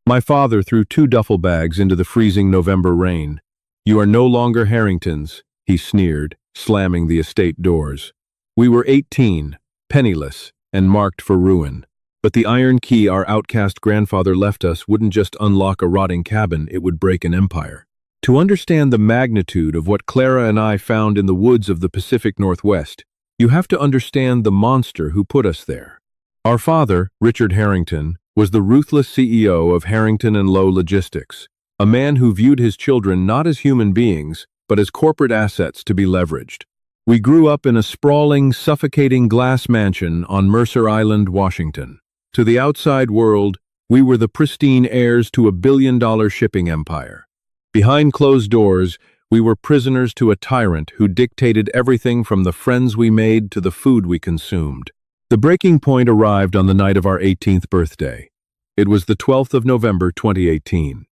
My father threw 2 duffel bags into the freezing November rain. "You are no longer Harringtons," he sneered, slamming the estate doors. We were 18, penniless, and marked for ruin. But the iron key our outcast grandfather left us wouldn't just unlock a rotting cabin, it would break an empire. To understand the magnitude of what Clara and I found in the woods of the Pacific Northwest, you have to understand the monster who put us there. Our father, Richard Harrington, was the ruthless CEO of Harrington and Lowe Logistics, a man who viewed his children not as human beings, but as corporate assets to be leveraged. We grew up in a sprawling, suffocating glass mansion on Mercer Island, Washington. To the outside world, we were the pristine heirs to a billion-dollar shipping empire. Behind closed doors, we were prisoners to a tyrant who dictated everything from the friends we made to the food we consumed. The breaking point arrived on the night of our 18th birthday. It was the 12th of November, 2018.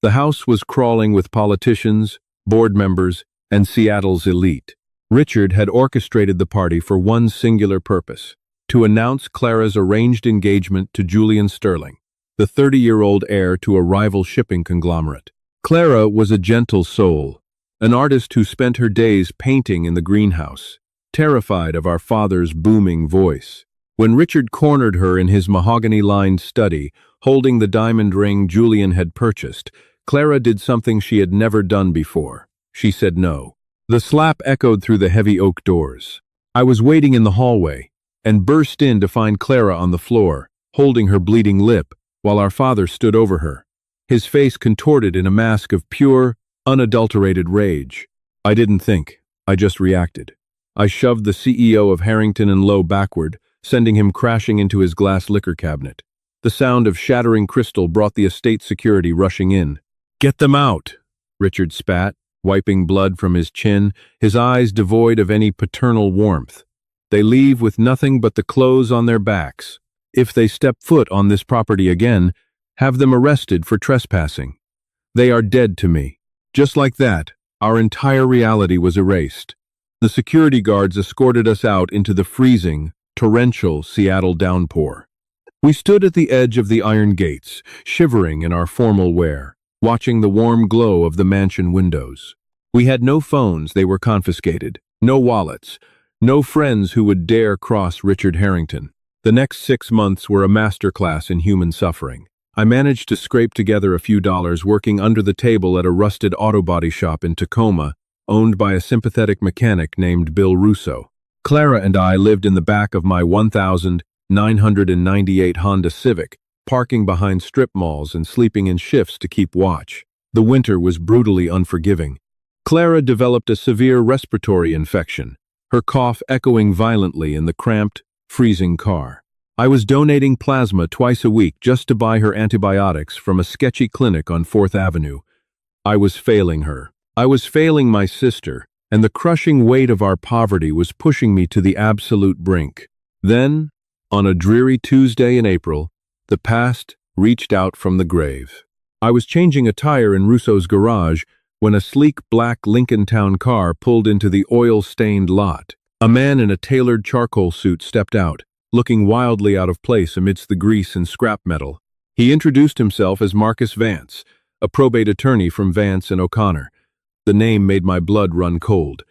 The house was crawling with politicians, board members, and Seattle's elite. Richard had orchestrated the party for one singular purpose: to announce Clara's arranged engagement to Julian Sterling, the 30-year-old heir to a rival shipping conglomerate. Clara was a gentle soul, an artist who spent her days painting in the greenhouse, terrified of our father's booming voice. When Richard cornered her in his mahogany-lined study, holding the diamond ring Julian had purchased, Clara did something she had never done before. She said no. The slap echoed through the heavy oak doors. I was waiting in the hallway, and burst in to find Clara on the floor, holding her bleeding lip, while our father stood over her, his face contorted in a mask of pure, unadulterated rage. I didn't think. I just reacted. I shoved the CEO of Harrington and Lowe backward, sending him crashing into his glass liquor cabinet. The sound of shattering crystal brought the estate security rushing in. "Get them out," Richard spat, wiping blood from his chin, his eyes devoid of any paternal warmth. "They leave with nothing but the clothes on their backs. If they step foot on this property again, have them arrested for trespassing. They are dead to me." Just like that, our entire reality was erased. The security guards escorted us out into the freezing, torrential Seattle downpour. We stood at the edge of the iron gates, shivering in our formal wear, watching the warm glow of the mansion windows. We had no phones, they were confiscated, no wallets, no friends who would dare cross Richard Harrington. The next 6 months were a masterclass in human suffering. I managed to scrape together a few dollars working under the table at a rusted auto body shop in Tacoma, owned by a sympathetic mechanic named Bill Russo. Clara and I lived in the back of my 1998 Honda Civic, parking behind strip malls and sleeping in shifts to keep watch. The winter was brutally unforgiving. Clara developed a severe respiratory infection, her cough echoing violently in the cramped, freezing car. I was donating plasma twice a week just to buy her antibiotics from a sketchy clinic on 4th Avenue. I was failing her. I was failing my sister, and the crushing weight of our poverty was pushing me to the absolute brink. Then, on a dreary Tuesday in April, the past reached out from the grave. I was changing a tire in Russo's garage when a sleek black Lincoln Town car pulled into the oil-stained lot. A man in a tailored charcoal suit stepped out, looking wildly out of place amidst the grease and scrap metal. He introduced himself as Marcus Vance, a probate attorney from Vance and O'Connor. The name made my blood run cold.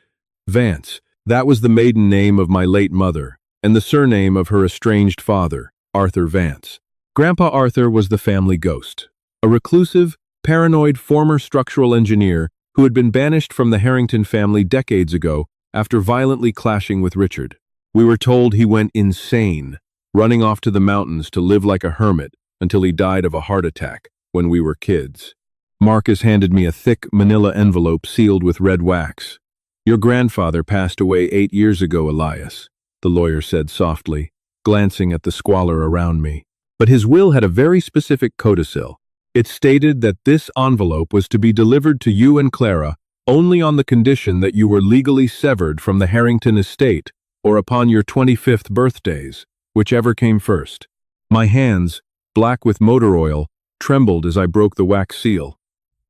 Vance, that was the maiden name of my late mother, and the surname of her estranged father, Arthur Vance. Grandpa Arthur was the family ghost, a reclusive, paranoid former structural engineer who had been banished from the Harrington family decades ago after violently clashing with Richard. We were told he went insane, running off to the mountains to live like a hermit until he died of a heart attack when we were kids. Marcus handed me a thick manila envelope sealed with red wax. "Your grandfather passed away 8 years ago, Elias," the lawyer said softly, glancing at the squalor around me. But his will had a very specific codicil. It stated that this envelope was to be delivered to you and Clara only on the condition that you were legally severed from the Harrington estate or upon your 25th birthdays, whichever came first. My hands, black with motor oil, trembled as I broke the wax seal.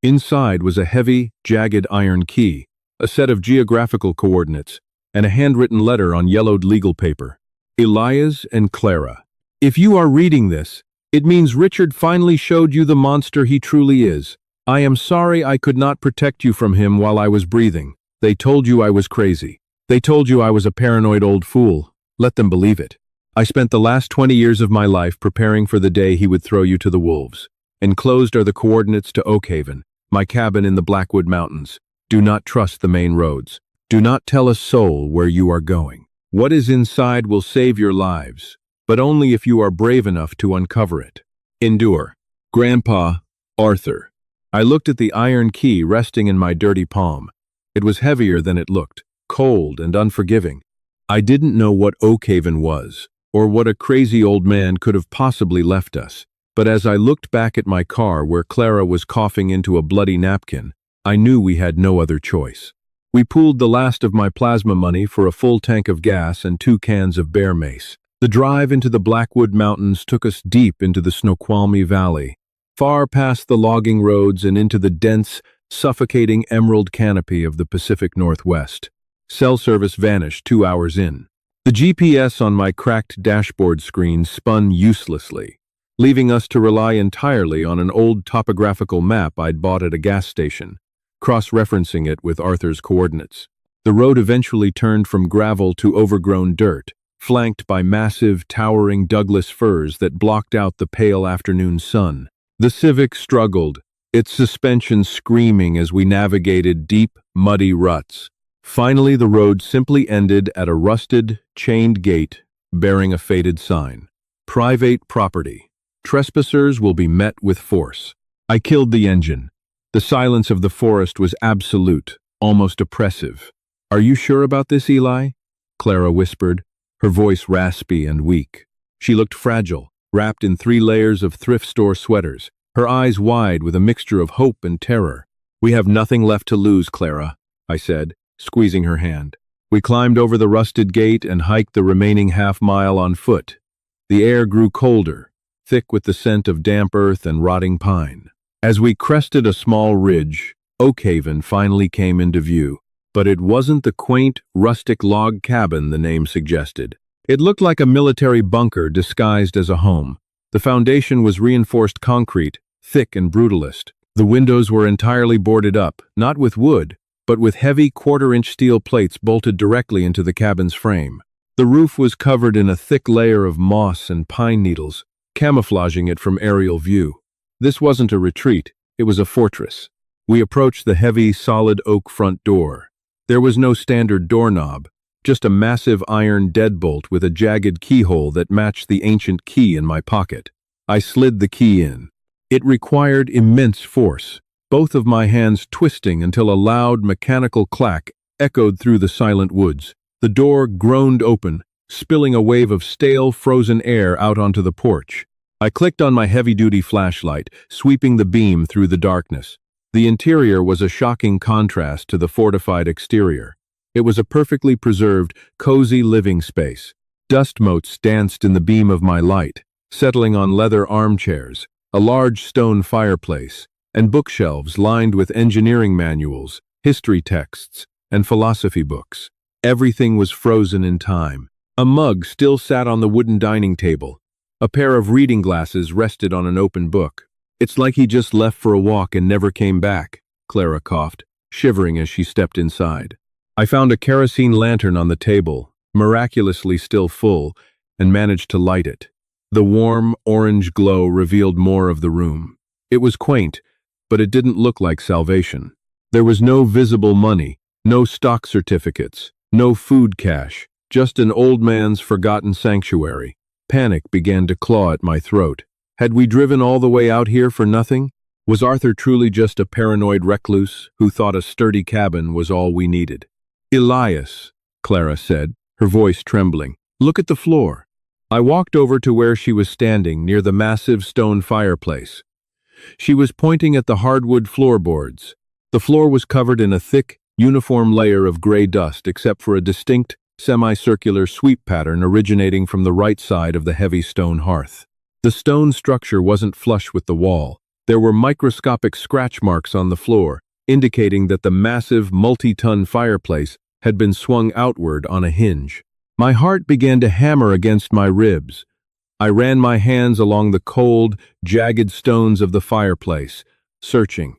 Inside was a heavy, jagged iron key, a set of geographical coordinates, and a handwritten letter on yellowed legal paper. Elias and Clara. If you are reading this, It means Richard finally showed you the monster he truly is. I am sorry I could not protect you from him while I was breathing. They told you I was crazy. They told you I was a paranoid old fool. Let them believe it. I spent the last 20 years of my life preparing for the day he would throw you to the wolves. Enclosed are the coordinates to Oakhaven, my cabin in the Blackwood Mountains. Do not trust the main roads. Do not tell a soul where you are going. What is inside will save your lives, but only if you are brave enough to uncover it. Endure. Grandpa, Arthur. I looked at the iron key resting in my dirty palm. It was heavier than it looked, cold and unforgiving. I didn't know what Oakhaven was, or what a crazy old man could have possibly left us. But as I looked back at my car where Clara was coughing into a bloody napkin, I knew we had no other choice. We pooled the last of my plasma money for a full tank of gas and 2 cans of bear mace. The drive into the Blackwood Mountains took us deep into the Snoqualmie Valley, far past the logging roads and into the dense, suffocating emerald canopy of the Pacific Northwest. Cell service vanished 2 hours in. The GPS on my cracked dashboard screen spun uselessly, leaving us to rely entirely on an old topographical map I'd bought at a gas station, cross-referencing it with Arthur's coordinates. The road eventually turned from gravel to overgrown dirt, flanked by massive, towering Douglas firs that blocked out the pale afternoon sun. The Civic struggled, its suspension screaming as we navigated deep, muddy ruts. Finally, the road simply ended at a rusted, chained gate bearing a faded sign. Private property. Trespassers will be met with force. I killed the engine. The silence of the forest was absolute, almost oppressive. Are you sure about this, Eli? Clara whispered, her voice raspy and weak. She looked fragile, wrapped in 3 layers of thrift store sweaters, her eyes wide with a mixture of hope and terror. We have nothing left to lose, Clara, I said, squeezing her hand. We climbed over the rusted gate and hiked the remaining half-mile on foot. The air grew colder, thick with the scent of damp earth and rotting pine. As we crested a small ridge, Oakhaven finally came into view, but it wasn't the quaint, rustic log cabin the name suggested. It looked like a military bunker disguised as a home. The foundation was reinforced concrete, thick and brutalist. The windows were entirely boarded up, not with wood, but with heavy 1/4-inch steel plates bolted directly into the cabin's frame. The roof was covered in a thick layer of moss and pine needles, camouflaging it from aerial view. This wasn't a retreat, it was a fortress. We approached the heavy, solid oak front door. There was no standard doorknob, just a massive iron deadbolt with a jagged keyhole that matched the ancient key in my pocket. I slid the key in. It required immense force, both of my hands twisting until a loud mechanical clack echoed through the silent woods. The door groaned open, spilling a wave of stale, frozen air out onto the porch. I clicked on my heavy-duty flashlight, sweeping the beam through the darkness. The interior was a shocking contrast to the fortified exterior. It was a perfectly preserved, cozy living space. Dust motes danced in the beam of my light, settling on leather armchairs, a large stone fireplace, and bookshelves lined with engineering manuals, history texts, and philosophy books. Everything was frozen in time. A mug still sat on the wooden dining table. A pair of reading glasses rested on an open book. It's like he just left for a walk and never came back, Clara coughed, shivering as she stepped inside. I found a kerosene lantern on the table, miraculously still full, and managed to light it. The warm, orange glow revealed more of the room. It was quaint, but it didn't look like salvation. There was no visible money, no stock certificates, no food cash, just an old man's forgotten sanctuary. Panic began to claw at my throat. Had we driven all the way out here for nothing? Was Arthur truly just a paranoid recluse who thought a sturdy cabin was all we needed? Elias, Clara said, her voice trembling. Look at the floor. I walked over to where she was standing near the massive stone fireplace. She was pointing at the hardwood floorboards. The floor was covered in a thick, uniform layer of gray dust except for a distinct, semicircular sweep pattern originating from the right side of the heavy stone hearth. The stone structure wasn't flush with the wall. There were microscopic scratch marks on the floor, indicating that the massive, multi-ton fireplace had been swung outward on a hinge. My heart began to hammer against my ribs. I ran my hands along the cold, jagged stones of the fireplace, searching.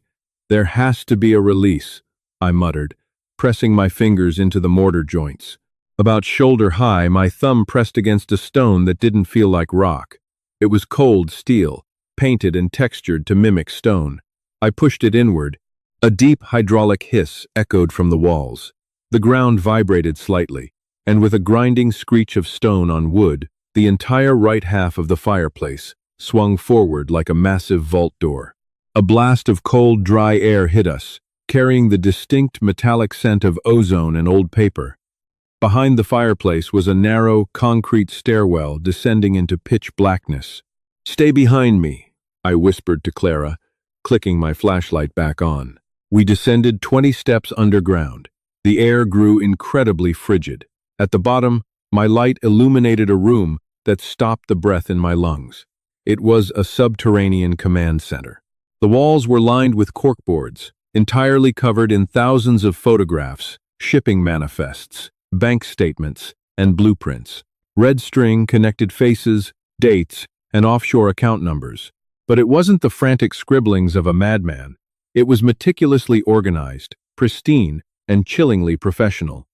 There has to be a release, I muttered, pressing my fingers into the mortar joints. About shoulder high, my thumb pressed against a stone that didn't feel like rock. It was cold steel, painted and textured to mimic stone. I pushed it inward. A deep hydraulic hiss echoed from the walls. The ground vibrated slightly, and with a grinding screech of stone on wood, the entire right half of the fireplace swung forward like a massive vault door. A blast of cold, dry air hit us, carrying the distinct metallic scent of ozone and old paper. Behind the fireplace was a narrow, concrete stairwell descending into pitch blackness. "Stay behind me," I whispered to Clara, clicking my flashlight back on. We descended 20 steps underground. The air grew incredibly frigid. At the bottom, my light illuminated a room that stopped the breath in my lungs. It was a subterranean command center. The walls were lined with corkboards, entirely covered in thousands of photographs, shipping manifests, bank statements, and blueprints. Red string connected faces, dates, and offshore account numbers. But it wasn't the frantic scribblings of a madman. It was meticulously organized, pristine, and chillingly professional.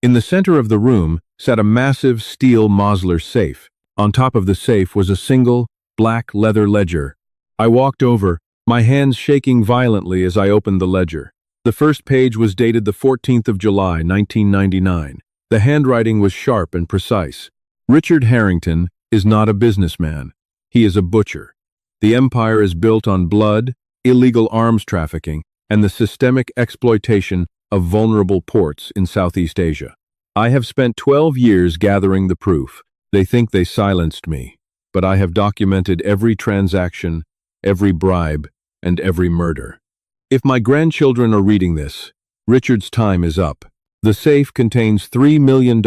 In the center of the room sat a massive steel Mosler safe. On top of the safe was a single, black leather ledger. I walked over, my hands shaking violently as I opened the ledger. The first page was dated the 14th of July, 1999. The handwriting was sharp and precise. Richard Harrington is not a businessman. He is a butcher. The empire is built on blood, illegal arms trafficking, and the systemic exploitation of vulnerable ports in Southeast Asia. I have spent 12 years gathering the proof. They think they silenced me, but I have documented every transaction, every bribe, and every murder. If my grandchildren are reading this, Richard's time is up. The safe contains $3 million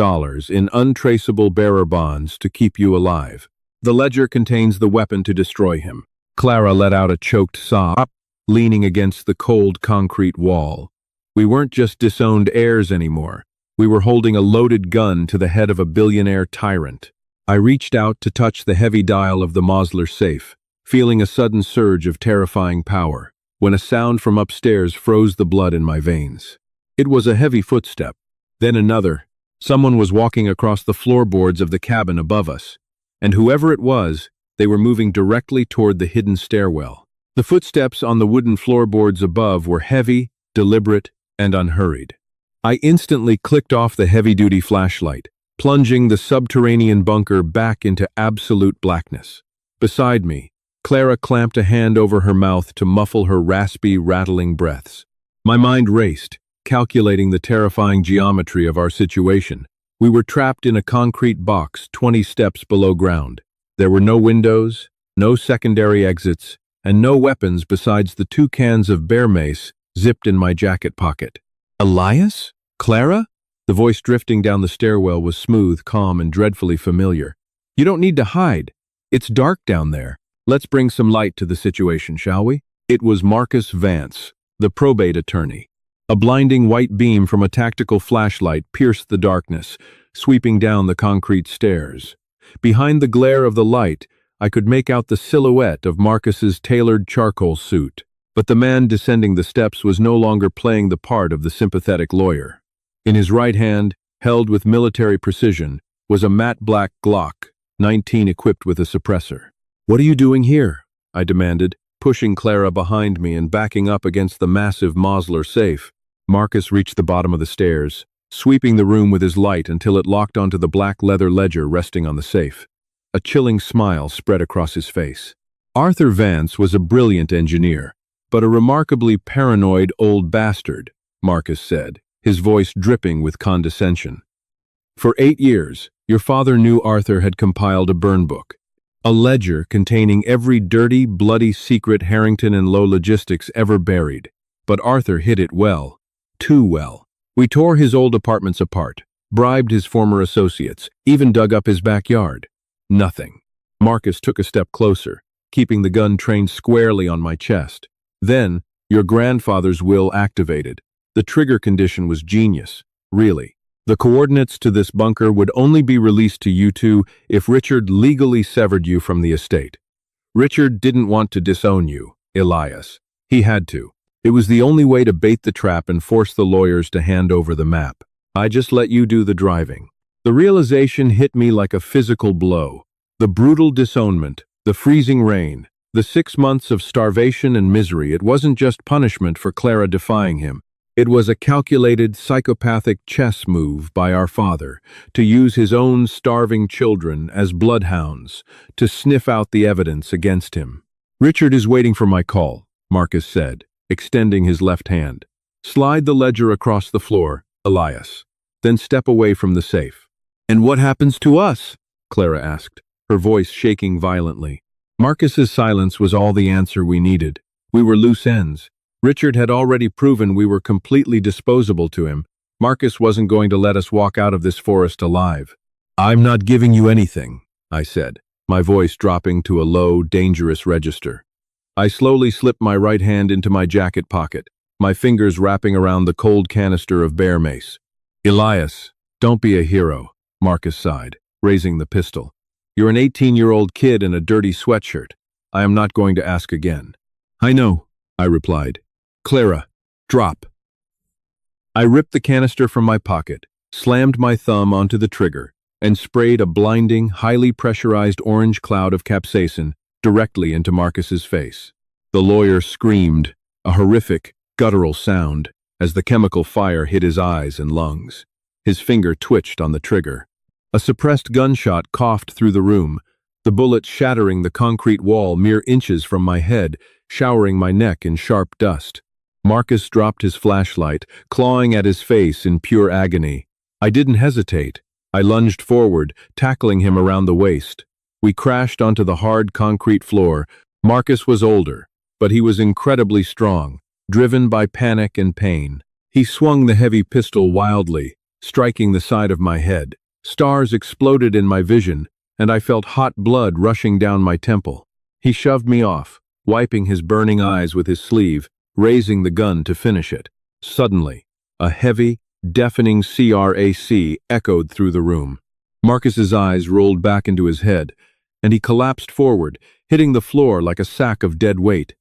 in untraceable bearer bonds to keep you alive. The ledger contains the weapon to destroy him. Clara let out a choked sob, leaning against the cold concrete wall. We weren't just disowned heirs anymore. We were holding a loaded gun to the head of a billionaire tyrant. I reached out to touch the heavy dial of the Mosler safe, feeling a sudden surge of terrifying power, when a sound from upstairs froze the blood in my veins. It was a heavy footstep, then another. Someone was walking across the floorboards of the cabin above us, and whoever it was, they were moving directly toward the hidden stairwell. The footsteps on the wooden floorboards above were heavy, deliberate, and unhurried. I instantly clicked off the heavy-duty flashlight, plunging the subterranean bunker back into absolute blackness. Beside me, Clara clamped a hand over her mouth to muffle her raspy, rattling breaths. My mind raced, calculating the terrifying geometry of our situation. We were trapped in a concrete box 20 steps below ground. There were no windows, no secondary exits, and no weapons besides the 2 cans of bear mace zipped in my jacket pocket. "Elias? Clara?" The voice drifting down the stairwell was smooth, calm, and dreadfully familiar. "You don't need to hide. It's dark down there. Let's bring some light to the situation, shall we?" It was Marcus Vance, the probate attorney. A blinding white beam from a tactical flashlight pierced the darkness, sweeping down the concrete stairs. Behind the glare of the light, I could make out the silhouette of Marcus's tailored charcoal suit. But the man descending the steps was no longer playing the part of the sympathetic lawyer. In his right hand, held with military precision, was a matte black Glock 19 equipped with a suppressor. "What are you doing here?" I demanded, pushing Clara behind me and backing up against the massive Mosler safe. Marcus reached the bottom of the stairs, sweeping the room with his light until it locked onto the black leather ledger resting on the safe. A chilling smile spread across his face. Arthur Vance was a brilliant engineer, but a remarkably paranoid old bastard, Marcus said, his voice dripping with condescension. "For 8 years, your father knew Arthur had compiled a burn book, a ledger containing every dirty, bloody secret Harrington and Low Logistics ever buried. But Arthur hid it well, too well. We tore his old apartments apart, bribed his former associates, even dug up his backyard. Nothing." Marcus took a step closer, keeping the gun trained squarely on my chest. "Then, your grandfather's will activated. The trigger condition was genius, really. The coordinates to this bunker would only be released to you two if Richard legally severed you from the estate. Richard didn't want to disown you, Elias. He had to. It was the only way to bait the trap and force the lawyers to hand over the map. I just let you do the driving. The realization hit me like a physical blow. The brutal disownment, the freezing rain, the 6 months of starvation and misery. It wasn't just punishment for Clara defying him. It was a calculated, psychopathic chess move by our father to use his own starving children as bloodhounds to sniff out the evidence against him. "Richard is waiting for my call," Marcus said, extending his left hand. "Slide the ledger across the floor, Elias. Then step away from the safe." "And what happens to us?" Clara asked, her voice shaking violently. Marcus's silence was all the answer we needed. We were loose ends. Richard had already proven we were completely disposable to him. Marcus wasn't going to let us walk out of this forest alive. "I'm not giving you anything," I said, my voice dropping to a low, dangerous register. I slowly slipped my right hand into my jacket pocket, my fingers wrapping around the cold canister of bear mace. "Elias, don't be a hero," Marcus sighed, raising the pistol. "You're an 18-year-old kid in a dirty sweatshirt. I am not going to ask again." "I know," I replied. "Clara, drop." I ripped the canister from my pocket, slammed my thumb onto the trigger, and sprayed a blinding, highly pressurized orange cloud of capsaicin directly into Marcus's face. The lawyer screamed, a horrific, guttural sound, as the chemical fire hit his eyes and lungs. His finger twitched on the trigger. A suppressed gunshot coughed through the room, the bullet shattering the concrete wall mere inches from my head, showering my neck in sharp dust. Marcus dropped his flashlight, clawing at his face in pure agony. I didn't hesitate. I lunged forward, tackling him around the waist. We crashed onto the hard concrete floor. Marcus was older, but he was incredibly strong, driven by panic and pain. He swung the heavy pistol wildly, striking the side of my head. Stars exploded in my vision, and I felt hot blood rushing down my temple. He shoved me off, wiping his burning eyes with his sleeve, raising the gun to finish it. Suddenly, a heavy, deafening crack echoed through the room. Marcus's eyes rolled back into his head, and he collapsed forward, hitting the floor like a sack of dead weight.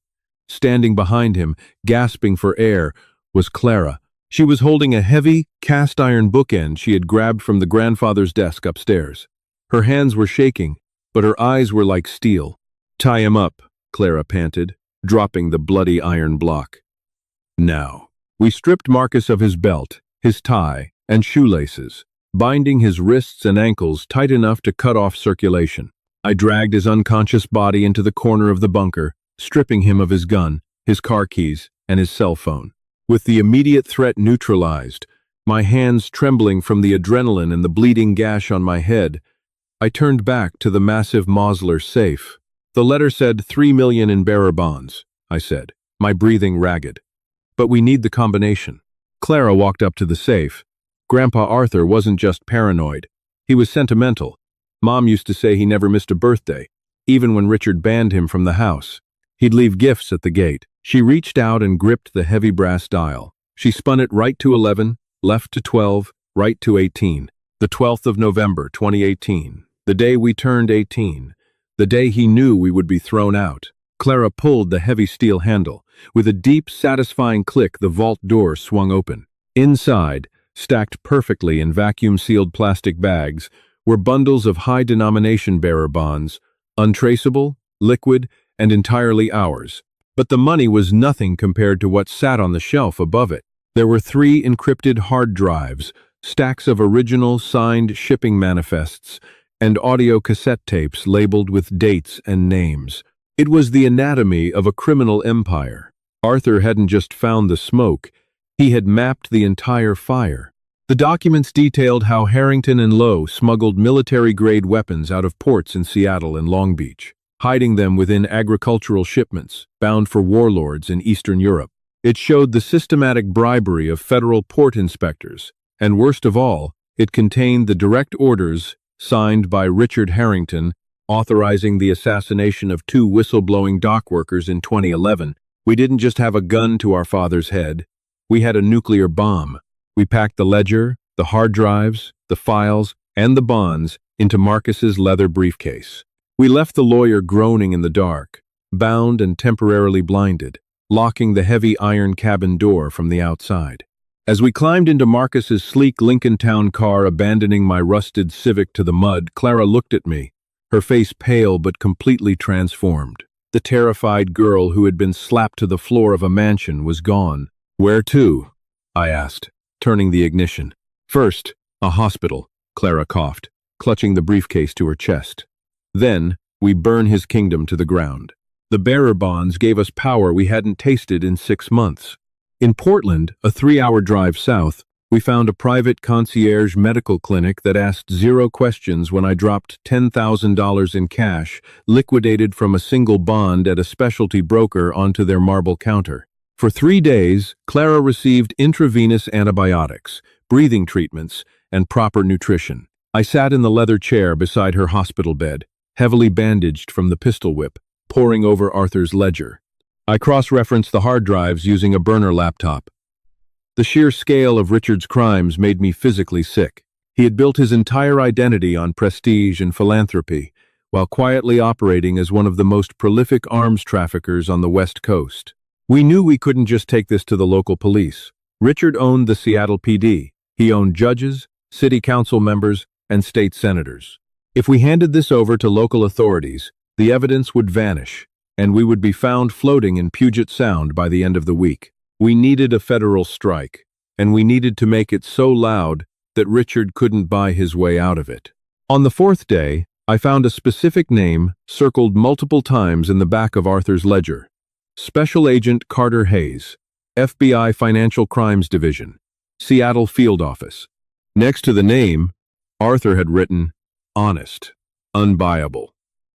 Standing behind him, gasping for air, was Clara. She was holding a heavy, cast-iron bookend she had grabbed from the grandfather's desk upstairs. Her hands were shaking, but her eyes were like steel. "Tie him up," Clara panted, dropping the bloody iron block. Now, we stripped Marcus of his belt, his tie, and shoelaces, binding his wrists and ankles tight enough to cut off circulation. I dragged his unconscious body into the corner of the bunker, stripping him of his gun, his car keys, and his cell phone. With the immediate threat neutralized, my hands trembling from the adrenaline and the bleeding gash on my head, I turned back to the massive Mosler safe. The letter said 3 million in bearer bonds, I said, my breathing ragged. "But we need the combination." Clara walked up to the safe. Grandpa Arthur wasn't just paranoid. He was sentimental. Mom used to say he never missed a birthday, even when Richard banned him from the house. He'd leave gifts at the gate. She reached out and gripped the heavy brass dial. She spun it right to 11, left to 12, right to 18. The 12th of November, 2018. The day we turned 18. The day he knew we would be thrown out. Clara pulled the heavy steel handle. With a deep, satisfying click, the vault door swung open. Inside, stacked perfectly in vacuum-sealed plastic bags, were bundles of high-denomination bearer bonds, untraceable, liquid, and entirely ours. But the money was nothing compared to what sat on the shelf above it. There were 3 encrypted hard drives, stacks of original signed shipping manifests, and audio cassette tapes labeled with dates and names. It was the anatomy of a criminal empire. Arthur hadn't just found the smoke, he had mapped the entire fire. The documents detailed how Harrington and Lowe smuggled military-grade weapons out of ports in Seattle and Long Beach, hiding them within agricultural shipments bound for warlords in Eastern Europe. It showed the systematic bribery of federal port inspectors, and worst of all, it contained the direct orders signed by Richard Harrington authorizing the assassination of 2 whistleblowing dock workers in 2011. We didn't just have a gun to our father's head, we had a nuclear bomb. We packed the ledger, the hard drives, the files, and the bonds into Marcus's leather briefcase. We left the lawyer groaning in the dark, bound and temporarily blinded, locking the heavy iron cabin door from the outside. As we climbed into Marcus's sleek Lincoln Town car, abandoning my rusted Civic to the mud, Clara looked at me, her face pale but completely transformed. The terrified girl who had been slapped to the floor of a mansion was gone. "Where to?" I asked, turning the ignition. "First, a hospital," Clara coughed, clutching the briefcase to her chest. "Then, we burn his kingdom to the ground." The bearer bonds gave us power we hadn't tasted in 6 months. In Portland, a 3-hour drive south, we found a private concierge medical clinic that asked 0 questions when I dropped $10,000 in cash, liquidated from a single bond at a specialty broker, onto their marble counter. For 3 days, Clara received intravenous antibiotics, breathing treatments, and proper nutrition. I sat in the leather chair beside her hospital bed, heavily bandaged from the pistol whip, poring over Arthur's ledger. I cross-referenced the hard drives using a burner laptop. The sheer scale of Richard's crimes made me physically sick. He had built his entire identity on prestige and philanthropy, while quietly operating as one of the most prolific arms traffickers on the West Coast. We knew we couldn't just take this to the local police. Richard owned the Seattle PD. He owned judges, city council members, and state senators. If we handed this over to local authorities, the evidence would vanish, and we would be found floating in Puget Sound by the end of the week. We needed a federal strike, and we needed to make it so loud that Richard couldn't buy his way out of it. On the 4th day, I found a specific name circled multiple times in the back of Arthur's ledger. Special Agent Carter Hayes, FBI Financial Crimes Division, Seattle Field Office. Next to the name, Arthur had written, "Honest, unbuyable.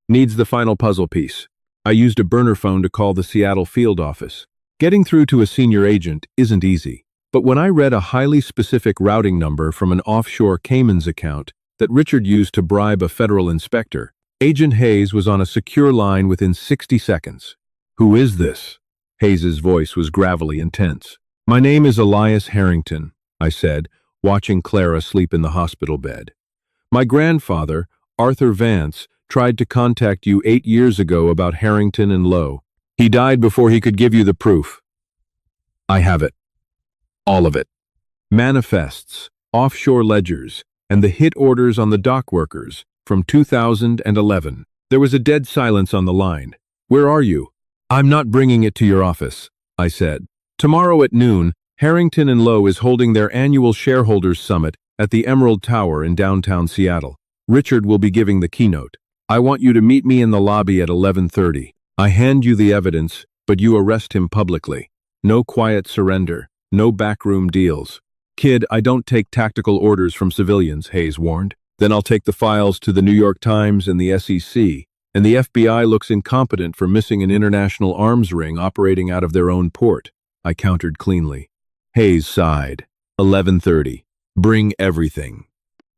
Needs the final puzzle piece." I used a burner phone to call the Seattle field office. Getting through to a senior agent isn't easy, but when I read a highly specific routing number from an offshore Caymans account that Richard used to bribe a federal inspector, Agent Hayes was on a secure line within 60 seconds. "Who is this?" Hayes's voice was gravelly intense. "My name is Elias Harrington," I said, watching Clara sleep in the hospital bed. "My grandfather, Arthur Vance, tried to contact you 8 years ago about Harrington and Lowe. He died before he could give you the proof." "I have it. All of it. Manifests, offshore ledgers, and the hit orders on the dock workers from 2011. There was a dead silence on the line. "Where are you?" "I'm not bringing it to your office," I said. "Tomorrow at noon, Harrington and Lowe is holding their annual shareholders summit at the Emerald Tower in downtown Seattle. Richard will be giving the keynote. I want you to meet me in the lobby at 11:30. I hand you the evidence, but you arrest him publicly. No quiet surrender, no backroom deals." "Kid, I don't take tactical orders from civilians," Hayes warned. "Then I'll take the files to the New York Times and the SEC, and the FBI looks incompetent for missing an international arms ring operating out of their own port," I countered cleanly. Hayes sighed. 11:30. Bring everything.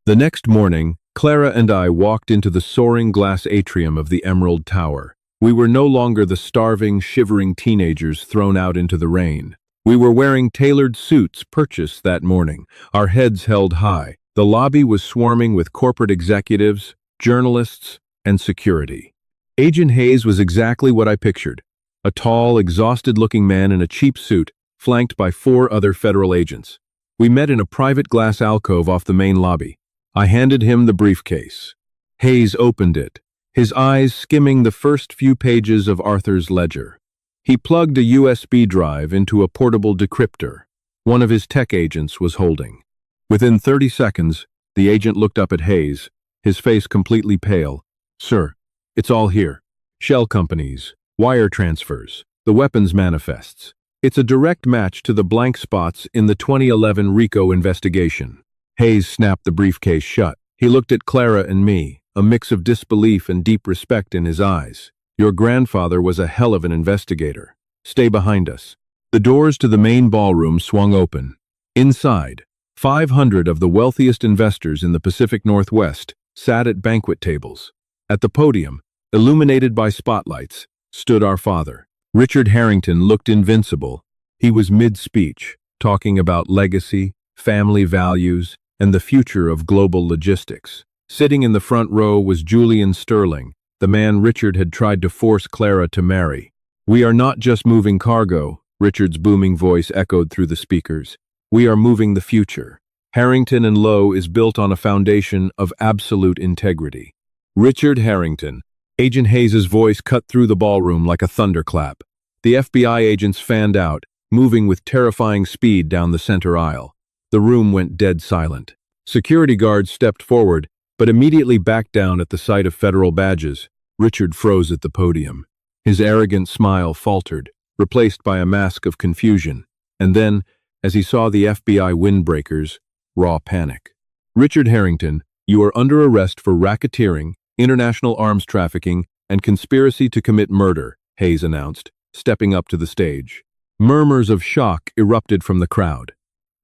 The next morning, Clara and I walked into the soaring glass atrium of the Emerald Tower. We were no longer the starving, shivering teenagers thrown out into the rain. We were wearing tailored suits purchased that morning, our heads held high. The lobby was swarming with corporate executives, journalists, and security. Agent Hayes was exactly what I pictured. A tall, exhausted-looking man in a cheap suit, flanked by 4 other federal agents. We met in a private glass alcove off the main lobby. I handed him the briefcase. Hayes opened it, his eyes skimming the first few pages of Arthur's ledger. He plugged a USB drive into a portable decryptor one of his tech agents was holding. Within 30 seconds, the agent looked up at Hayes, his face completely pale. "Sir, it's all here. Shell companies, wire transfers, the weapons manifests. It's a direct match to the blank spots in the 2011 RICO investigation." Hayes snapped the briefcase shut. He looked at Clara and me, a mix of disbelief and deep respect in his eyes. "Your grandfather was a hell of an investigator. Stay behind us." The doors to the main ballroom swung open. Inside, 500 of the wealthiest investors in the Pacific Northwest sat at banquet tables. At the podium, illuminated by spotlights, stood our father. Richard Harrington looked invincible. He was mid-speech, talking about legacy, family values, and the future of global logistics. Sitting in the front row was Julian Sterling, the man Richard had tried to force Clara to marry. "We are not just moving cargo," Richard's booming voice echoed through the speakers. "We are moving the future. Harrington and Lowe is built on a foundation of absolute integrity." Richard Harrington. Agent Hayes's voice cut through the ballroom like a thunderclap. The FBI agents fanned out, moving with terrifying speed down the center aisle. The room went dead silent. Security guards stepped forward, but immediately backed down at the sight of federal badges. Richard froze at the podium. His arrogant smile faltered, replaced by a mask of confusion. And then, as he saw the FBI windbreakers, raw panic. "Richard Harrington, you are under arrest for racketeering, international arms trafficking, and conspiracy to commit murder," Hayes announced, stepping up to the stage. Murmurs of shock erupted from the crowd.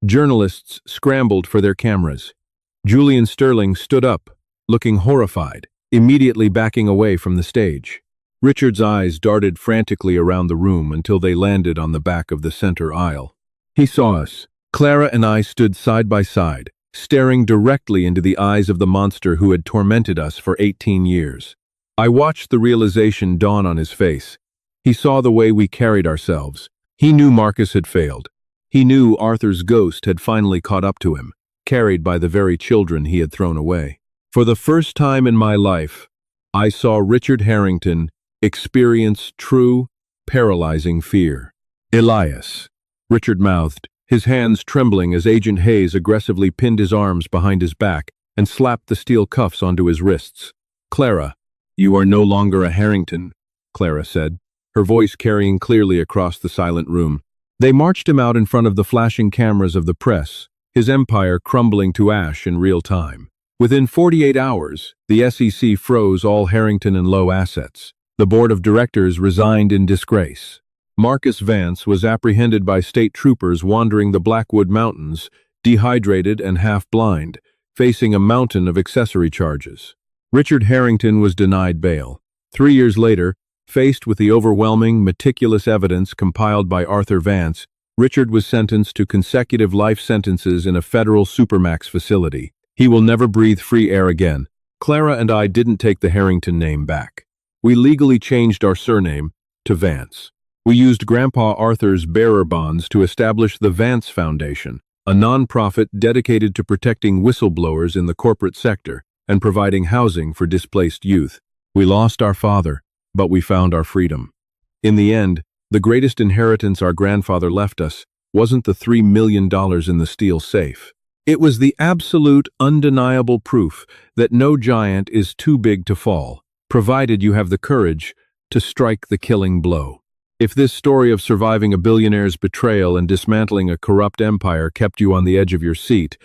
Journalists scrambled for their cameras. Julian Sterling stood up, looking horrified, immediately backing away from the stage. Richard's eyes darted frantically around the room until they landed on the back of the center aisle. He saw us. Clara and I stood side by side, staring directly into the eyes of the monster who had tormented us for 18 years. I watched the realization dawn on his face. He saw the way we carried ourselves. He knew Marcus had failed. He knew Arthur's ghost had finally caught up to him, carried by the very children he had thrown away. For the first time in my life, I saw Richard Harrington experience true, paralyzing fear. "Elias," Richard mouthed, his hands trembling as Agent Hayes aggressively pinned his arms behind his back and slapped the steel cuffs onto his wrists. "Clara, you are no longer a Harrington," Clara said, her voice carrying clearly across the silent room. They marched him out in front of the flashing cameras of the press, his empire crumbling to ash in real time. Within 48 hours, the SEC froze all Harrington and Lowe assets. The board of directors resigned in disgrace. Marcus Vance was apprehended by state troopers wandering the Blackwood Mountains, dehydrated and half-blind, facing a mountain of accessory charges. Richard Harrington was denied bail. 3 years later, faced with the overwhelming, meticulous evidence compiled by Arthur Vance, Richard was sentenced to consecutive life sentences in a federal supermax facility. He will never breathe free air again. Clara and I didn't take the Harrington name back. We legally changed our surname to Vance. We used Grandpa Arthur's bearer bonds to establish the Vance Foundation, a nonprofit dedicated to protecting whistleblowers in the corporate sector and providing housing for displaced youth. We lost our father, but we found our freedom. In the end, the greatest inheritance our grandfather left us wasn't the $3 million in the steel safe. It was the absolute, undeniable proof that no giant is too big to fall, provided you have the courage to strike the killing blow. If this story of surviving a billionaire's betrayal and dismantling a corrupt empire kept you on the edge of your seat,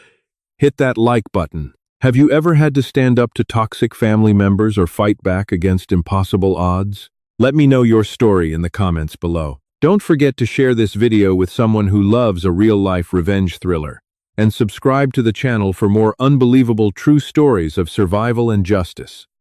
hit that like button. Have you ever had to stand up to toxic family members or fight back against impossible odds? Let me know your story in the comments below. Don't forget to share this video with someone who loves a real-life revenge thriller, and subscribe to the channel for more unbelievable true stories of survival and justice.